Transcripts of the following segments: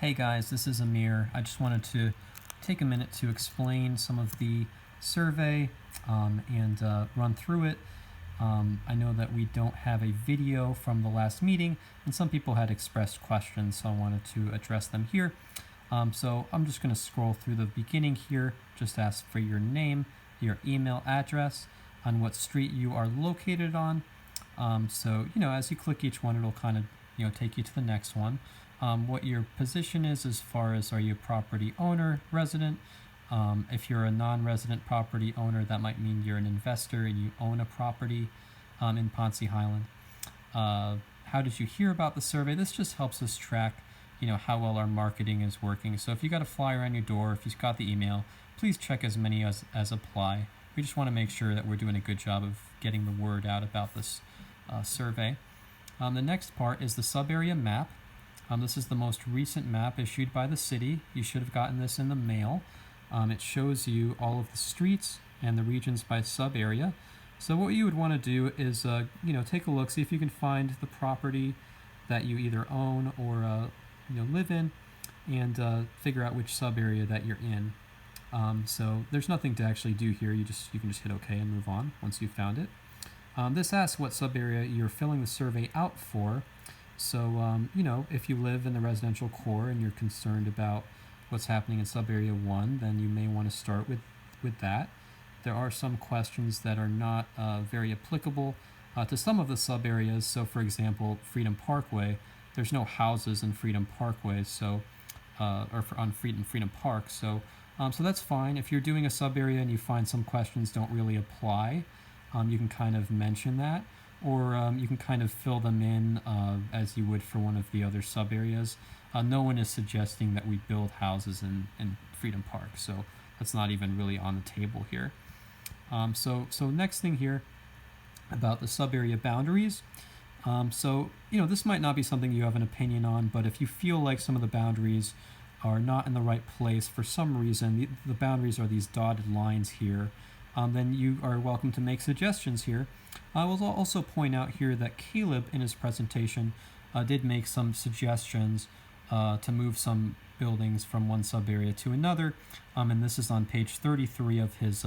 Hey guys, this is Amir. I just wanted to take a minute to explain some of the survey and run through it. I know that we don't have a video from the last meeting, and some people had expressed questions, so I wanted to address them here. So I'm just going to scroll through the beginning here, just ask for your name, your email address, on what street you are located on. So, as you click each one, it'll kind of, take you to the next one. What your position is as far as, are you a property owner, resident? If you're a non-resident property owner, that might mean you're an investor and you own a property in Ponce Highland. How did you hear about the survey? This just helps us track, how well our marketing is working. So if you got a flyer on your door, if you've got the email, please check as many as apply. We just want to make sure that we're doing a good job of getting the word out about this survey. The next part is the sub-area map. This is the most recent map issued by the city. You should have gotten this in the mail. It shows you all of the streets and the regions by sub-area. So what you would want to do is, take a look, see if you can find the property that you either own or live in, and figure out which sub-area that you're in. So there's nothing to actually do here. You can just hit OK and move on once you've found it. This asks what sub-area you're filling the survey out for. So, if you live in the residential core and you're concerned about what's happening in sub-area 1, then you may want to start with that. There are some questions that are not very applicable to some of the sub-areas. So, for example, Freedom Parkway, there's no houses in Freedom Parkway, on Freedom Park. So that's fine. If you're doing a sub-area and you find some questions don't really apply, you can kind of mention that. Or you can kind of fill them in as you would for one of the other sub-areas. No one is suggesting that we build houses in Freedom Park, so that's not even really on the table here. So next thing here about the sub-area boundaries. This might not be something you have an opinion on, but if you feel like some of the boundaries are not in the right place for some reason, the boundaries are these dotted lines here, then you are welcome to make suggestions here. I will also point out here that Caleb, in his presentation, did make some suggestions to move some buildings from one sub-area to another, and this is on page 33 of his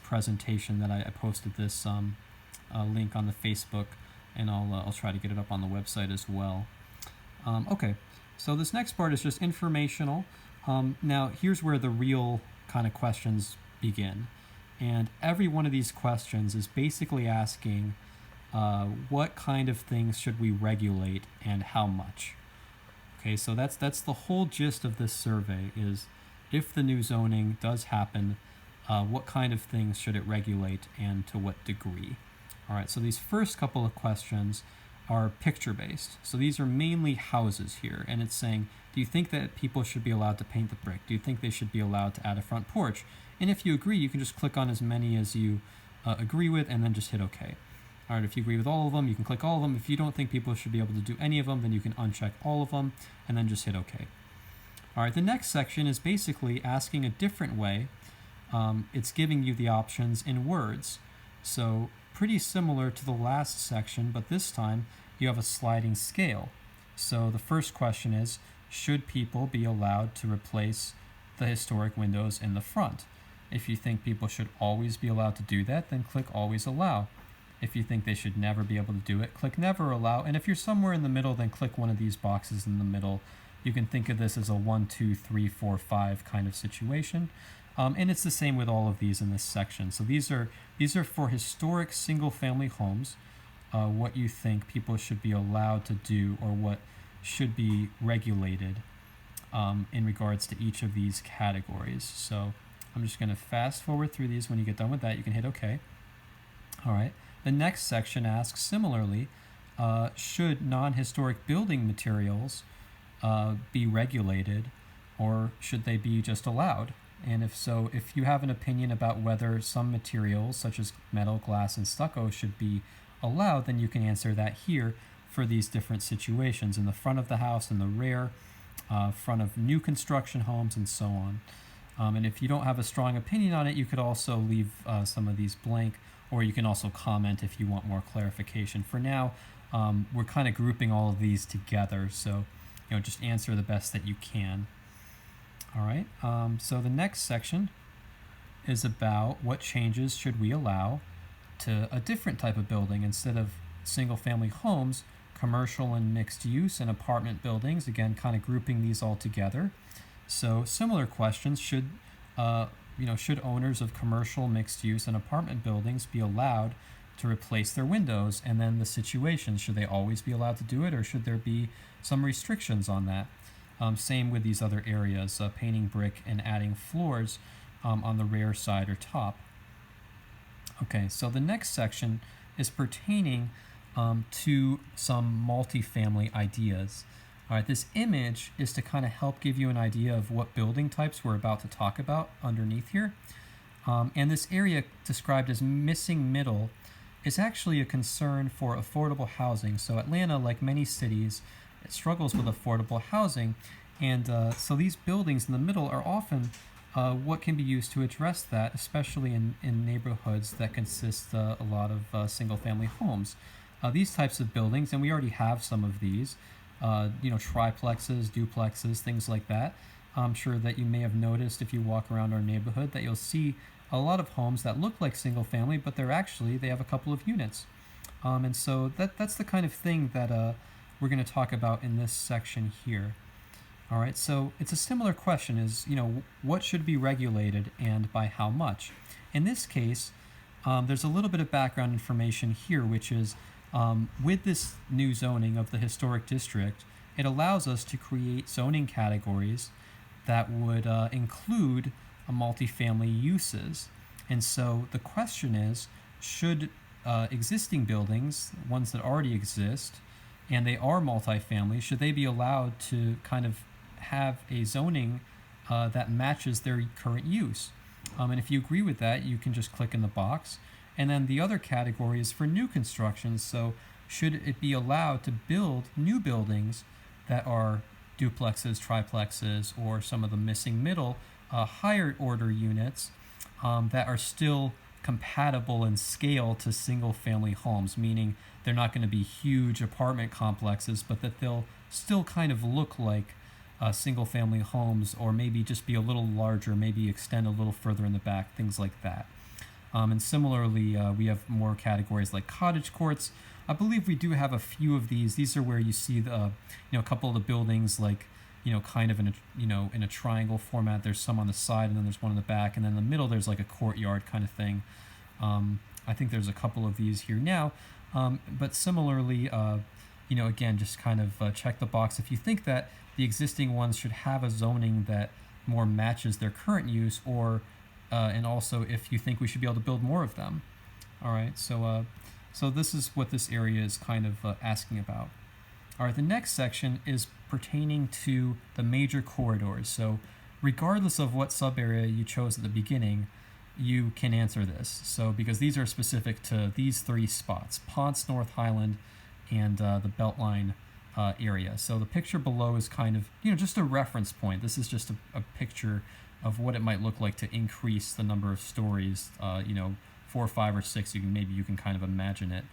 presentation that I posted this link on the Facebook, and I'll try to get it up on the website as well. Okay, so this next part is just informational. Now, here's where the real kind of questions begin. And every one of these questions is basically asking what kind of things should we regulate and how much. Okay, so that's the whole gist of this survey is, if the new zoning does happen, what kind of things should it regulate and to what degree? All right, so these first couple of questions are picture-based. So these are mainly houses here, and it's saying, do you think that people should be allowed to paint the brick? Do you think they should be allowed to add a front porch? And if you agree, you can just click on as many as you agree with and then just hit OK. All right, if you agree with all of them, you can click all of them. If you don't think people should be able to do any of them, then you can uncheck all of them and then just hit OK. All right, the next section is basically asking a different way. It's giving you the options in words. So pretty similar to the last section, but this time you have a sliding scale. So the first question is, should people be allowed to replace the historic windows in the front? If you think people should always be allowed to do that, then click always allow. If you think they should never be able to do it, click never allow. And if you're somewhere in the middle, then click one of these boxes in the middle. You can think of this as a 1, 2, 3, 4, 5 kind of situation. And it's the same with all of these in this section. So these are for historic single-family homes, what you think people should be allowed to do or what should be regulated in regards to each of these categories. So I'm just going to fast forward through these. When you get done with that, you can hit OK. All right. The next section asks, similarly, should non-historic building materials be regulated, or should they be just allowed? And if so, if you have an opinion about whether some materials, such as metal, glass, and stucco, should be allowed, then you can answer that here for these different situations, in the front of the house, in the rear, front of new construction homes, and so on. And if you don't have a strong opinion on it, you could also leave some of these blank, or you can also comment if you want more clarification. For now, we're kind of grouping all of these together. So just answer the best that you can. All right. So the next section is about what changes should we allow to a different type of building instead of single-family homes, commercial and mixed use and apartment buildings. Again, kind of grouping these all together. So similar questions: should owners of commercial, mixed use and apartment buildings be allowed to replace their windows? And then the situation: should they always be allowed to do it, or should there be some restrictions on that? Same with these other areas: painting brick and adding floors on the rear side or top. Okay, so the next section is pertaining to some multifamily ideas. All right, this image is to kind of help give you an idea of what building types we're about to talk about underneath here. And this area described as missing middle is actually a concern for affordable housing. So Atlanta, like many cities, it struggles with affordable housing. And so these buildings in the middle are often what can be used to address that, especially in neighborhoods that consist a lot of single-family homes. These types of buildings, and we already have some of these, triplexes, duplexes, things like that. I'm sure that you may have noticed if you walk around our neighborhood that you'll see a lot of homes that look like single-family, but they have a couple of units. And so that's the kind of thing that we're going to talk about in this section here. All right, so it's a similar question: is, what should be regulated and by how much? In this case, there's a little bit of background information here, which is with this new zoning of the historic district, it allows us to create zoning categories that would include multifamily uses. And so the question is, should existing buildings, ones that already exist, and they are multifamily, should they be allowed to kind of have a zoning that matches their current use? And if you agree with that, you can just click in the box. And then the other category is for new constructions. So should it be allowed to build new buildings that are duplexes, triplexes, or some of the missing middle higher order units that are still compatible in scale to single family homes, meaning they're not going to be huge apartment complexes, but that they'll still kind of look like single family homes, or maybe just be a little larger, maybe extend a little further in the back, things like that. And similarly, we have more categories like cottage courts. I believe we do have a few of these. These are where you see the, a couple of the buildings, like, kind of in a triangle format. There's some on the side, and then there's one in the back, and then in the middle there's like a courtyard kind of thing. I think there's a couple of these here now. But similarly, again, just kind of check the box if you think that the existing ones should have a zoning that more matches their current use, or and also if you think we should be able to build more of them. All right, so this is what this area is kind of asking about. All right, the next section is pertaining to the major corridors. So regardless of what sub-area you chose at the beginning, you can answer this. So because these are specific to these three spots: Ponce, North Highland, and the Beltline area. So the picture below is kind of, just a reference point. This is just a picture of what it might look like to increase the number of stories, 4, 5, or 6. Maybe you can kind of imagine it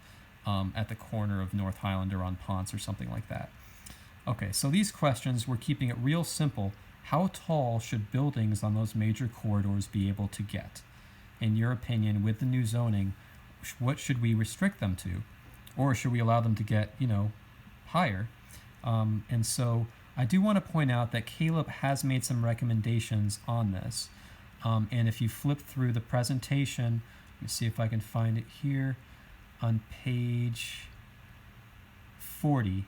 at the corner of North Highland or on Ponce or something like that. Okay, so these questions, we're keeping it real simple. How tall should buildings on those major corridors be able to get? In your opinion, with the new zoning, what should we restrict them to? Or should we allow them to get, higher? And so I do want to point out that Caleb has made some recommendations on this. And if you flip through the presentation, let me see if I can find it here. On page 40,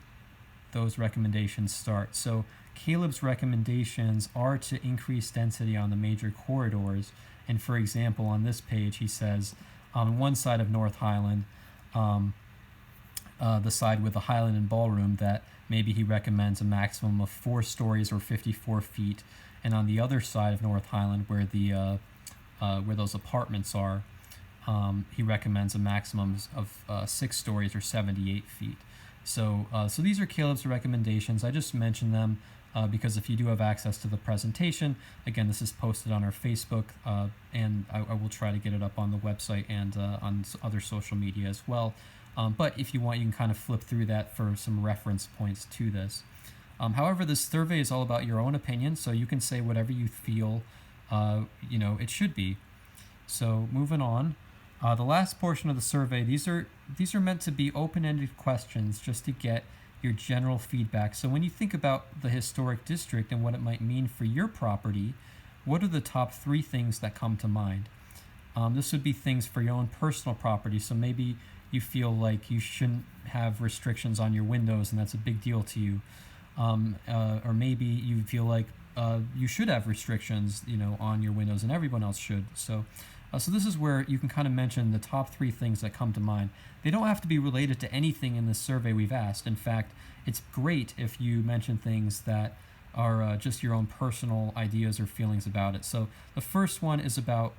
those recommendations start. So Caleb's recommendations are to increase density on the major corridors. And for example, on this page, he says on one side of North Highland, the side with the Highland and Ballroom, that maybe he recommends a maximum of 4 stories or 54 feet. And on the other side of North Highland, where the where those apartments are, he recommends a maximum of 6 stories or 78 feet. So these are Caleb's recommendations. I just mentioned them because if you do have access to the presentation, again, this is posted on our Facebook, and I will try to get it up on the website and on other social media as well. But if you want, you can kind of flip through that for some reference points to this. However, this survey is all about your own opinion, so you can say whatever you feel, it should be. So moving on, the last portion of the survey, these are meant to be open-ended questions just to get your general feedback. So when you think about the historic district and what it might mean for your property, what are the top 3 things that come to mind? This would be things for your own personal property. So maybe you feel like you shouldn't have restrictions on your windows and that's a big deal to you. Or maybe you feel like you should have restrictions, on your windows and everyone else should. So this is where you can kind of mention the top 3 things that come to mind. They don't have to be related to anything in this survey we've asked. In fact, it's great if you mention things that are just your own personal ideas or feelings about it. So the first one is about,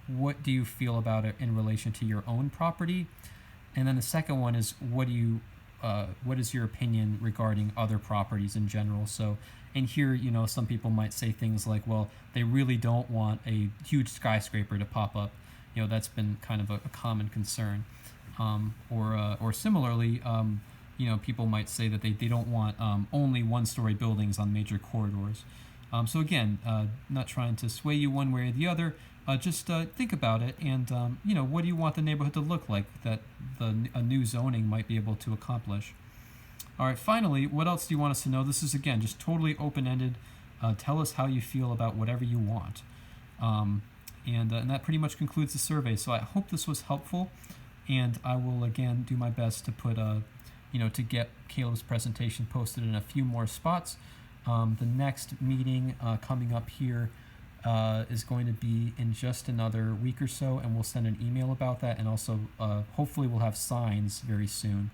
what do you feel about it in relation to your own property? And then the second one is what is your opinion regarding other properties in general? So in here, some people might say things like, well, they really don't want a huge skyscraper to pop up. That's been kind of a common concern. Or similarly, people might say that they don't want only one-story buildings on major corridors. So again, not trying to sway you one way or the other. Just think about it, and what do you want the neighborhood to look like that a new zoning might be able to accomplish? All right, finally, what else do you want us to know? This is, again, just totally open-ended. Tell us how you feel about whatever you want. And that pretty much concludes the survey. So I hope this was helpful, and I will, again, do my best to put, to get Caleb's presentation posted in a few more spots. The next meeting coming up here is going to be in just another week or so, and we'll send an email about that, and also hopefully we'll have signs very soon.